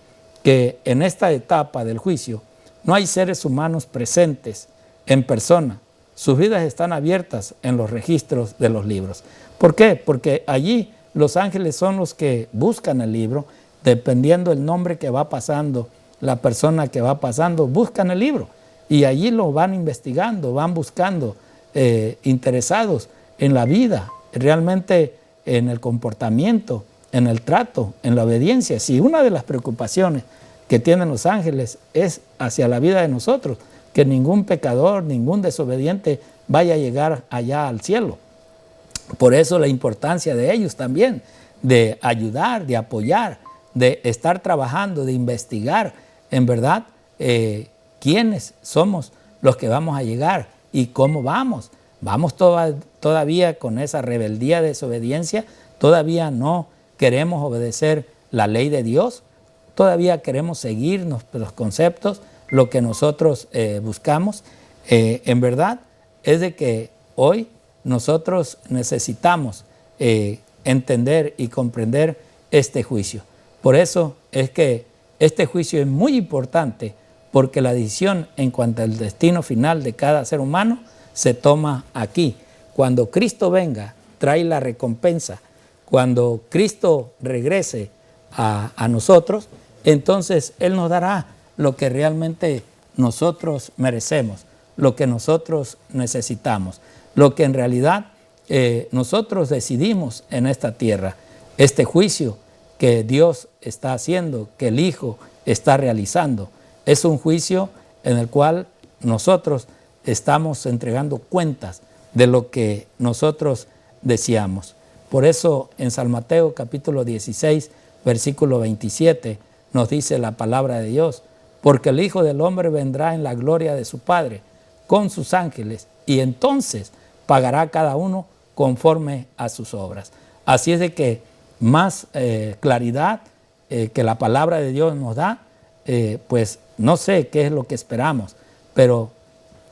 que en esta etapa del juicio no hay seres humanos presentes en persona. Sus vidas están abiertas en los registros de los libros. ¿Por qué? Porque allí los ángeles son los que buscan el libro, dependiendo del nombre que va pasando, la persona que va pasando, buscan el libro. Y allí lo van investigando, van buscando, interesados en la vida, realmente en el comportamiento, en el trato, en la obediencia. Si una de las preocupaciones que tienen los ángeles es hacia la vida de nosotros, que ningún pecador, ningún desobediente vaya a llegar allá al cielo. Por eso la importancia de ellos también, de ayudar, de apoyar, de estar trabajando, de investigar, en verdad, quiénes somos los que vamos a llegar y cómo vamos. Vamos todavía con esa rebeldía, desobediencia, todavía no queremos obedecer la ley de Dios, todavía queremos seguirnos los conceptos, lo que nosotros buscamos. En verdad es de que hoy nosotros necesitamos entender y comprender este juicio. Por eso es que este juicio es muy importante, porque la decisión en cuanto al destino final de cada ser humano se toma aquí. Cuando Cristo venga, trae la recompensa. Cuando Cristo regrese a nosotros, entonces Él nos dará lo que realmente nosotros merecemos, lo que nosotros necesitamos, lo que en realidad nosotros decidimos en esta tierra. Este juicio que Dios está haciendo, que el Hijo está realizando, es un juicio en el cual nosotros estamos entregando cuentas de lo que nosotros deseamos. Por eso en San Mateo capítulo 16, versículo 27, nos dice la palabra de Dios, porque el Hijo del Hombre vendrá en la gloria de su Padre con sus ángeles, y entonces pagará cada uno conforme a sus obras. Así es de que más claridad que la palabra de Dios nos da, pues no sé qué es lo que esperamos, pero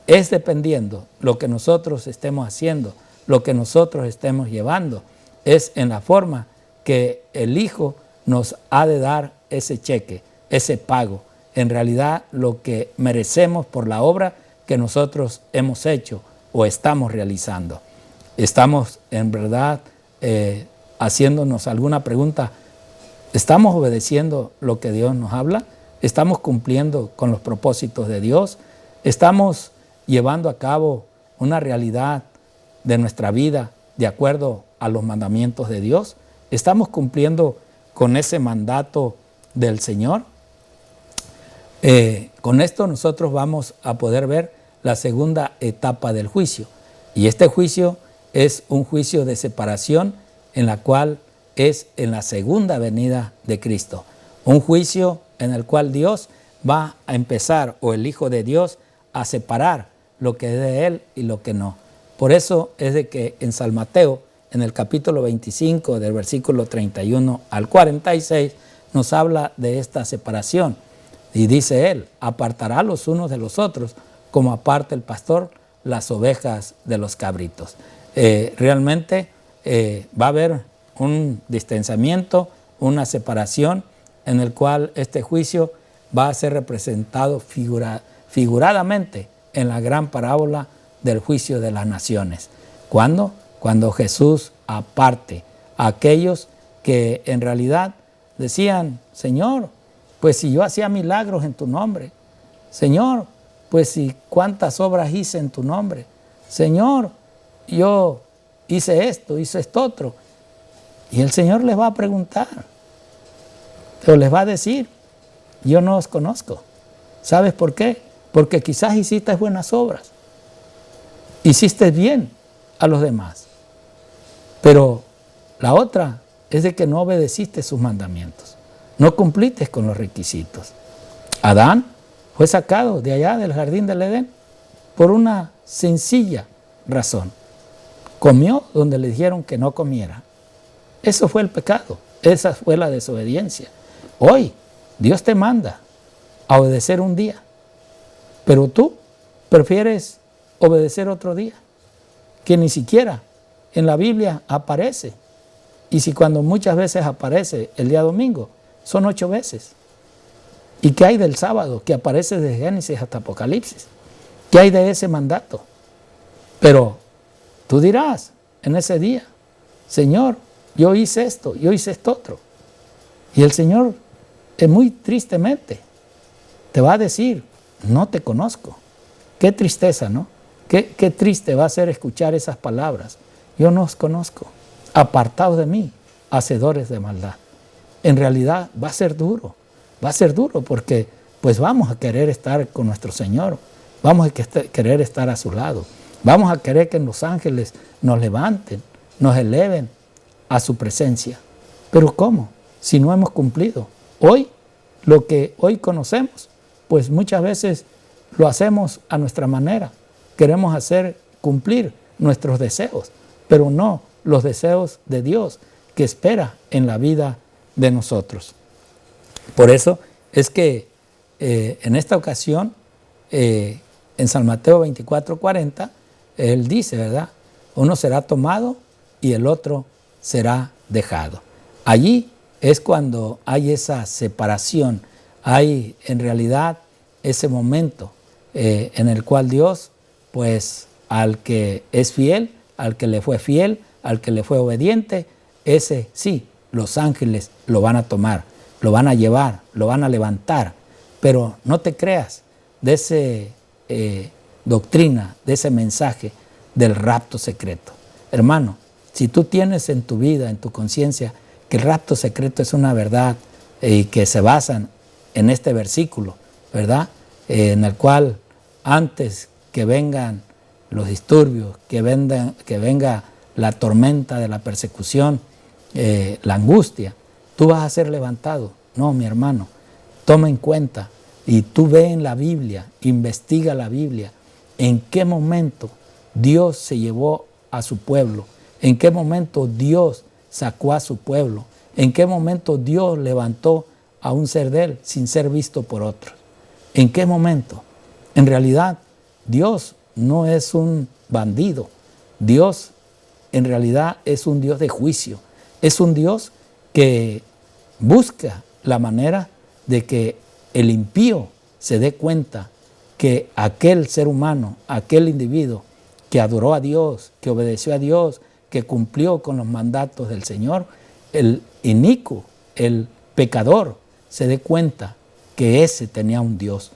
es dependiendo lo que nosotros estemos haciendo, lo que nosotros estemos llevando, es en la forma que el Hijo nos ha de dar ese cheque, ese pago, en realidad lo que merecemos por la obra que nosotros hemos hecho o estamos realizando. Estamos en verdad haciéndonos alguna pregunta. ¿Estamos obedeciendo lo que Dios nos habla? ¿Estamos cumpliendo con los propósitos de Dios? ¿Estamos llevando a cabo una realidad de nuestra vida de acuerdo a los mandamientos de Dios? ¿Estamos cumpliendo con ese mandato del Señor? Con esto nosotros vamos a poder ver la segunda etapa del juicio. Y este juicio es un juicio de separación en la cual es en la segunda venida de Cristo. Un juicio en el cual Dios va a empezar, o el Hijo de Dios, a separar lo que es de Él y lo que no. Por eso es de que en San Mateo, en el capítulo 25, del versículo 31 al 46, nos habla de esta separación. Y dice Él, apartará los unos de los otros, como aparta el pastor las ovejas de los cabritos. Realmente va a haber un distanciamiento, una separación, en el cual este juicio va a ser representado figuradamente en la gran parábola del juicio de las naciones. ¿Cuándo? Cuando Jesús aparte a aquellos que en realidad decían, Señor, pues si yo hacía milagros en tu nombre, Señor, pues si cuántas obras hice en tu nombre, Señor, yo hice esto otro. Y el Señor les va a preguntar, o les va a decir, yo no os conozco. ¿Sabes por qué? Porque quizás hiciste buenas obras, hiciste bien a los demás, pero la otra es de que no obedeciste sus mandamientos, no cumpliste con los requisitos. Adán fue sacado de allá del jardín del Edén por una sencilla razón. Comió donde le dijeron que no comiera. Eso fue el pecado, esa fue la desobediencia. Hoy Dios te manda a obedecer un día, pero tú prefieres obedecer otro día, que ni siquiera en la Biblia aparece. Y si cuando muchas veces aparece el día domingo, son 8 veces. ¿Y qué hay del sábado, que aparece desde Génesis hasta Apocalipsis? ¿Qué hay de ese mandato? Pero tú dirás en ese día, Señor, yo hice esto, yo hice esto otro. Y el Señor, muy tristemente, te va a decir, no te conozco. Qué tristeza, ¿no? Qué triste va a ser escuchar esas palabras. Yo no os conozco. Apartados de mí, hacedores de maldad. En realidad va a ser duro porque pues vamos a querer estar con nuestro Señor, vamos a querer estar a su lado, vamos a querer que los ángeles nos levanten, nos eleven a su presencia. Pero ¿cómo? Si no hemos cumplido. Hoy, lo que hoy conocemos, pues muchas veces lo hacemos a nuestra manera. Queremos hacer cumplir nuestros deseos, pero no los deseos de Dios que espera en la vida de nosotros. Por eso es que en esta ocasión, en San Mateo 24:40, Él dice, ¿verdad? Uno será tomado y el otro será dejado. Allí es cuando hay esa separación, hay en realidad ese momento en el cual Dios, pues al que es fiel, al que le fue fiel, al que le fue obediente, ese sí, los ángeles lo van a tomar, lo van a llevar, lo van a levantar. Pero no te creas de esa doctrina, de ese mensaje del rapto secreto. Hermano, si tú tienes en tu vida, en tu conciencia, que el rapto secreto es una verdad y que se basan en este versículo, ¿verdad? En el cual antes que vengan los disturbios, que venga la tormenta de la persecución, la angustia, tú vas a ser levantado. No, mi hermano, toma en cuenta y tú ve en la Biblia, investiga la Biblia, en qué momento Dios se llevó a su pueblo? ¿En qué momento Dios sacó a su pueblo? ¿En qué momento Dios levantó a un ser de él sin ser visto por otros? ¿En qué momento? En realidad, Dios no es un bandido. Dios en realidad es un Dios de juicio. Es un Dios que busca la manera de que el impío se dé cuenta que aquel ser humano, aquel individuo que adoró a Dios, que obedeció a Dios, que cumplió con los mandatos del Señor, el inicuo, el pecador, se dé cuenta que ese tenía un Dios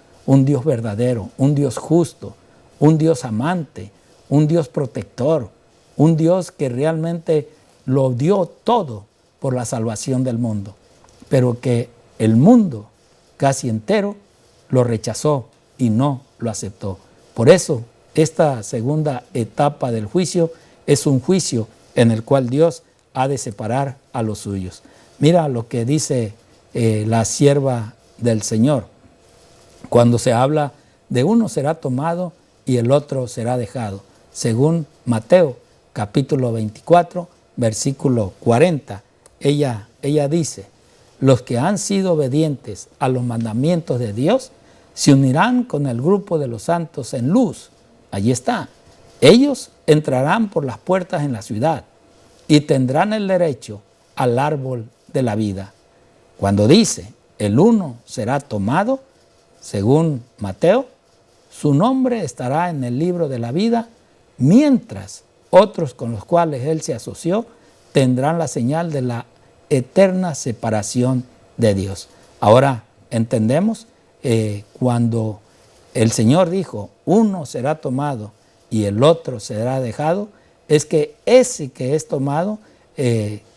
verdadero, un Dios justo, un Dios amante, un Dios protector, un Dios que realmente lo dio todo por la salvación del mundo, pero que el mundo casi entero lo rechazó y no lo aceptó. Por eso, esta segunda etapa del juicio es un juicio en el cual Dios ha de separar a los suyos. Mira lo que dice la sierva del Señor. Cuando se habla de uno será tomado y el otro será dejado. Según Mateo capítulo 24, versículo 40, ella dice, los que han sido obedientes a los mandamientos de Dios se unirán con el grupo de los santos en luz. Allí está. Ellos entrarán por las puertas en la ciudad y tendrán el derecho al árbol de la vida. Cuando dice, el uno será tomado, según Mateo, su nombre estará en el libro de la vida, mientras otros con los cuales él se asoció tendrán la señal de la eterna separación de Dios. Ahora entendemos cuando el Señor dijo, uno será tomado y el otro será dejado, es que ese que es tomado,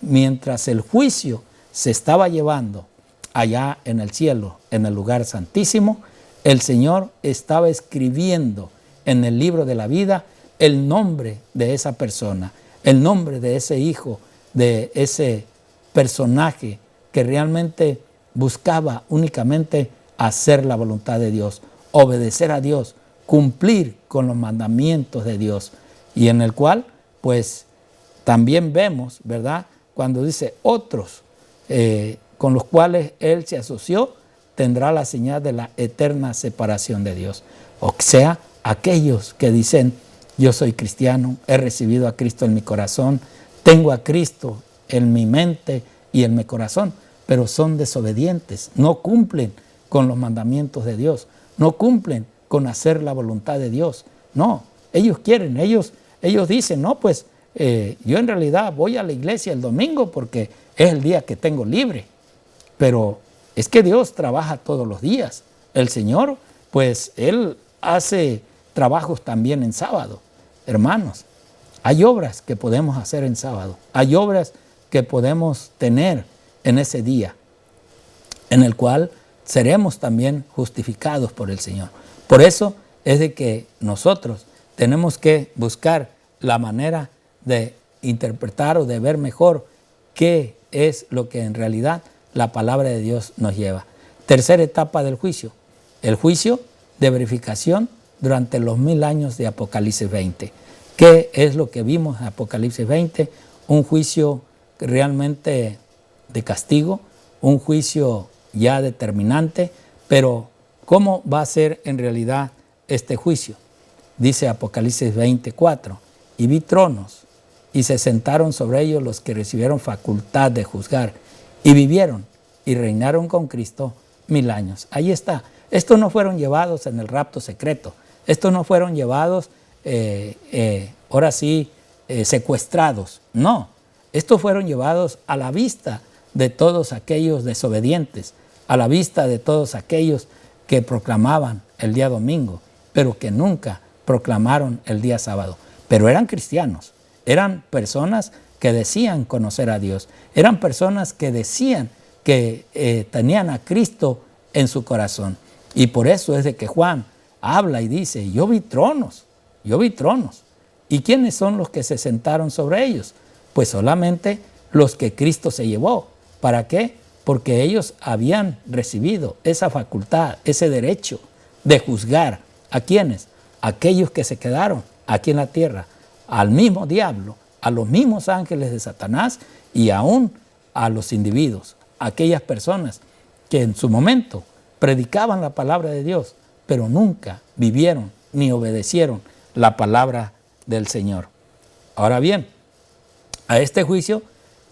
mientras el juicio se estaba llevando allá en el cielo, en el lugar santísimo, el Señor estaba escribiendo en el libro de la vida el nombre de esa persona, el nombre de ese hijo, de ese personaje que realmente buscaba únicamente hacer la voluntad de Dios, obedecer a Dios, cumplir con los mandamientos de Dios, y en el cual pues también vemos, ¿verdad?, cuando dice otros con los cuales él se asoció, tendrá la señal de la eterna separación de Dios. O sea, aquellos que dicen, yo soy cristiano, he recibido a Cristo en mi corazón, tengo a Cristo en mi mente y en mi corazón, pero son desobedientes, no cumplen con los mandamientos de Dios, no cumplen con hacer la voluntad de Dios. No, ellos quieren, ellos dicen, no, pues yo en realidad voy a la iglesia el domingo porque es el día que tengo libre. Pero es que Dios trabaja todos los días. El Señor, pues Él hace trabajos también en sábado. Hermanos, hay obras que podemos hacer en sábado. Hay obras que podemos tener en ese día, en el cual seremos también justificados por el Señor. Por eso es de que nosotros tenemos que buscar la manera de interpretar o de ver mejor qué es lo que en realidad la palabra de Dios nos lleva. Tercera etapa del juicio, el juicio de verificación durante los 1000 años de Apocalipsis 20. ¿Qué es lo que vimos en Apocalipsis 20? Un juicio realmente de castigo, un juicio ya determinante, pero ¿cómo va a ser en realidad este juicio? Dice Apocalipsis 24, y vi tronos, y se sentaron sobre ellos los que recibieron facultad de juzgar, y vivieron y reinaron con Cristo 1000 años. Ahí está. Estos no fueron llevados en el rapto secreto. Estos no fueron llevados, ahora sí, secuestrados. No. Estos fueron llevados a la vista de todos aquellos desobedientes, a la vista de todos aquellos que proclamaban el día domingo, pero que nunca proclamaron el día sábado. Pero eran cristianos, eran personas que decían conocer a Dios, eran personas que decían que tenían a Cristo en su corazón. Y por eso es de que Juan habla y dice, yo vi tronos. ¿Y quiénes son los que se sentaron sobre ellos? Pues solamente los que Cristo se llevó. ¿Para qué? Porque ellos habían recibido esa facultad, ese derecho de juzgar. ¿A quiénes? Aquellos que se quedaron aquí en la tierra, al mismo diablo, a los mismos ángeles de Satanás y aún a los individuos, aquellas personas que en su momento predicaban la palabra de Dios, pero nunca vivieron ni obedecieron la palabra del Señor. Ahora bien, a este juicio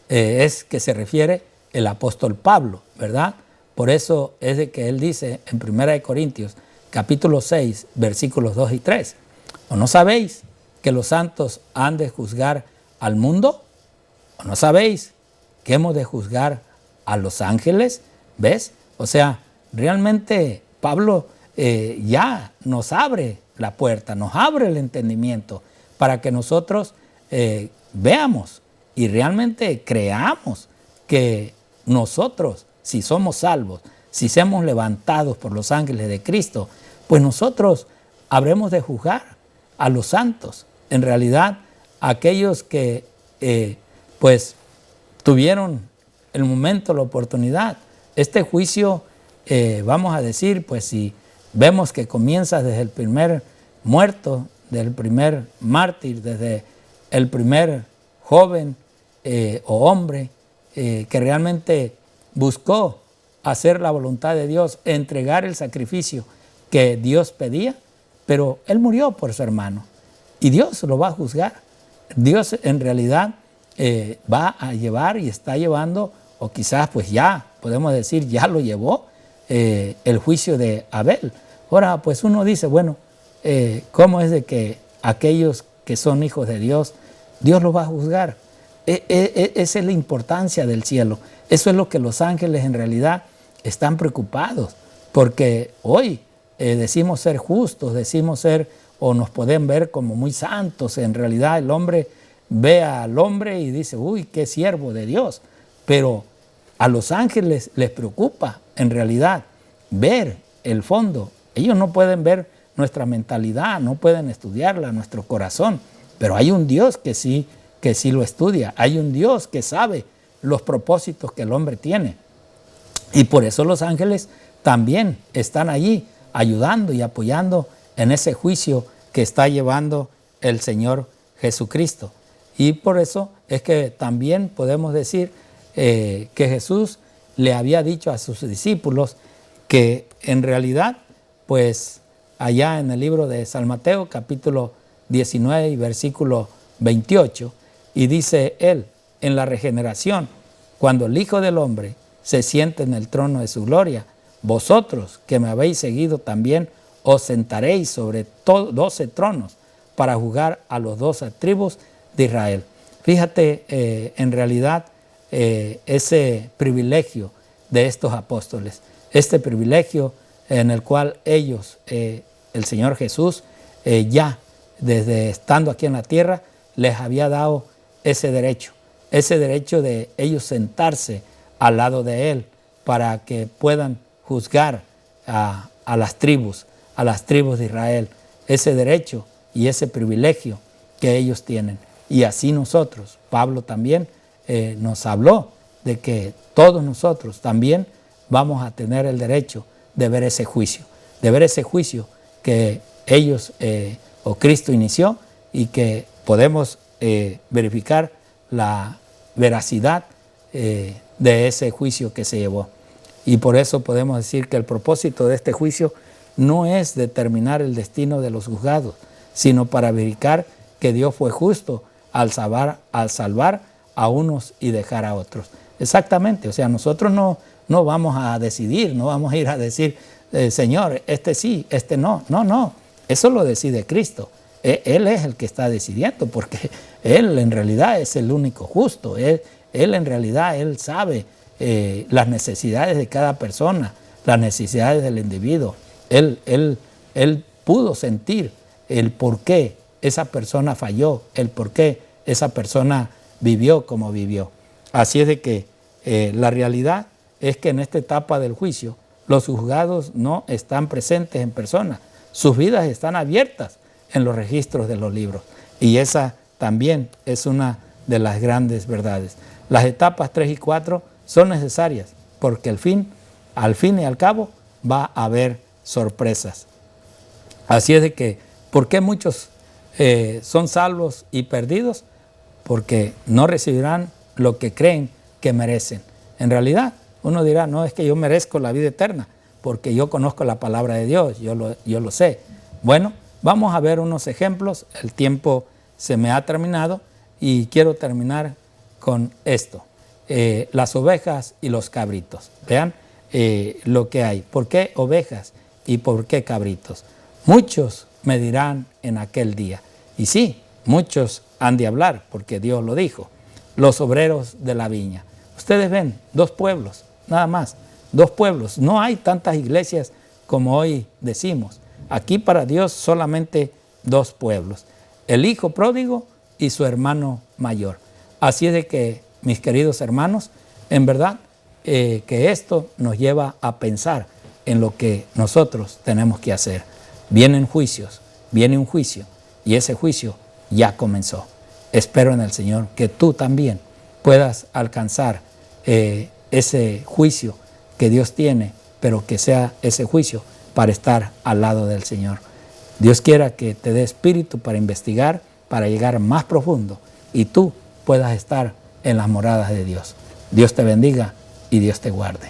es que se refiere el apóstol Pablo, ¿verdad? Por eso es de que él dice en 1 Corintios capítulo 6, versículos 2 y 3, ¿o no sabéis que los santos han de juzgar al mundo? ¿O no sabéis que hemos de juzgar a los ángeles? ¿Ves? O sea, realmente Pablo ya nos abre la puerta, nos abre el entendimiento para que nosotros veamos y realmente creamos que nosotros, si somos salvos, si somos levantados por los ángeles de Cristo, pues nosotros habremos de juzgar a los santos. En realidad, aquellos que pues tuvieron el momento, la oportunidad. Este juicio, vamos a decir, pues si vemos que comienza desde el primer muerto, desde el primer mártir, desde el primer joven o hombre que realmente buscó hacer la voluntad de Dios, entregar el sacrificio que Dios pedía, pero él murió por su hermano y Dios lo va a juzgar. Dios en realidad va a llevar y está llevando, o quizás pues ya podemos decir ya lo llevó, el juicio de Abel. Ahora pues uno dice, bueno, ¿cómo es de que aquellos que son hijos de Dios, Dios los va a juzgar? Esa es la importancia del cielo. Eso es lo que los ángeles en realidad están preocupados, porque hoy decimos ser justos, decimos ser, o nos pueden ver como muy santos. En realidad el hombre ve al hombre y dice, uy, qué siervo de Dios. Pero a los ángeles les preocupa en realidad ver el fondo. Ellos no pueden ver nuestra mentalidad, no pueden estudiarla, nuestro corazón, pero hay un Dios que sí lo estudia. Hay un Dios que sabe los propósitos que el hombre tiene. Y por eso los ángeles también están allí ayudando y apoyando en ese juicio que está llevando el Señor Jesucristo. Y por eso es que también podemos decir que Jesús le había dicho a sus discípulos que en realidad, pues allá en el libro de San Mateo, capítulo 19 y versículo 28, y dice él, en la regeneración, cuando el Hijo del Hombre se siente en el trono de su gloria, vosotros que me habéis seguido también os sentaréis sobre 12 tronos para juzgar a los 12 tribus de Israel. Fíjate en realidad ese privilegio de estos apóstoles, este privilegio en el cual ellos, el Señor Jesús, ya desde estando aquí en la tierra, les había dado ese derecho de ellos sentarse al lado de Él para que puedan juzgar a las tribus de Israel, ese derecho y ese privilegio que ellos tienen. Y así nosotros, Pablo también nos habló de que todos nosotros también vamos a tener el derecho de ver ese juicio que ellos o Cristo inició y que podemos verificar la veracidad de ese juicio que se llevó. Y por eso podemos decir que el propósito de este juicio no es determinar el destino de los juzgados, sino para verificar que Dios fue justo al salvar a unos y dejar a otros. Exactamente, o sea, nosotros no vamos a decidir, no vamos a ir a decir, Señor, este sí, este no. No, eso lo decide Cristo. Él es el que está decidiendo, porque Él en realidad es el único justo. Él en realidad, Él sabe las necesidades de cada persona, las necesidades del individuo. Él pudo sentir el por qué esa persona falló, el por qué esa persona vivió como vivió. Así es de que la realidad es que en esta etapa del juicio los juzgados no están presentes en persona, sus vidas están abiertas en los registros de los libros. Y esa también es una de las grandes verdades. Las etapas 3 y 4 son necesarias porque al fin y al cabo va a haber sorpresas. Así es de que, ¿por qué muchos son salvos y perdidos porque no recibirán lo que creen que merecen. En realidad, uno dirá, no es que yo merezco la vida eterna, porque yo conozco la palabra de Dios, yo lo sé. Bueno, vamos a ver unos ejemplos. El tiempo se me ha terminado y quiero terminar con esto. Las ovejas y los cabritos. Vean lo que hay. ¿Por qué ovejas y por qué cabritos? Muchos me dirán en aquel día. Y sí, muchos han de hablar, porque Dios lo dijo. Los obreros de la viña. Ustedes ven, 2 pueblos, nada más. 2 pueblos. No hay tantas iglesias como hoy decimos. Aquí para Dios solamente 2 pueblos. El hijo pródigo y su hermano mayor. Así es de que, mis queridos hermanos, en verdad que esto nos lleva a pensar en lo que nosotros tenemos que hacer. Vienen juicios, viene un juicio y ese juicio ya comenzó. Espero en el Señor que tú también puedas alcanzar ese juicio que Dios tiene, pero que sea ese juicio para estar al lado del Señor. Dios quiera que te dé espíritu para investigar, para llegar más profundo y tú puedas estar en las moradas de Dios. Dios te bendiga y Dios te guarde.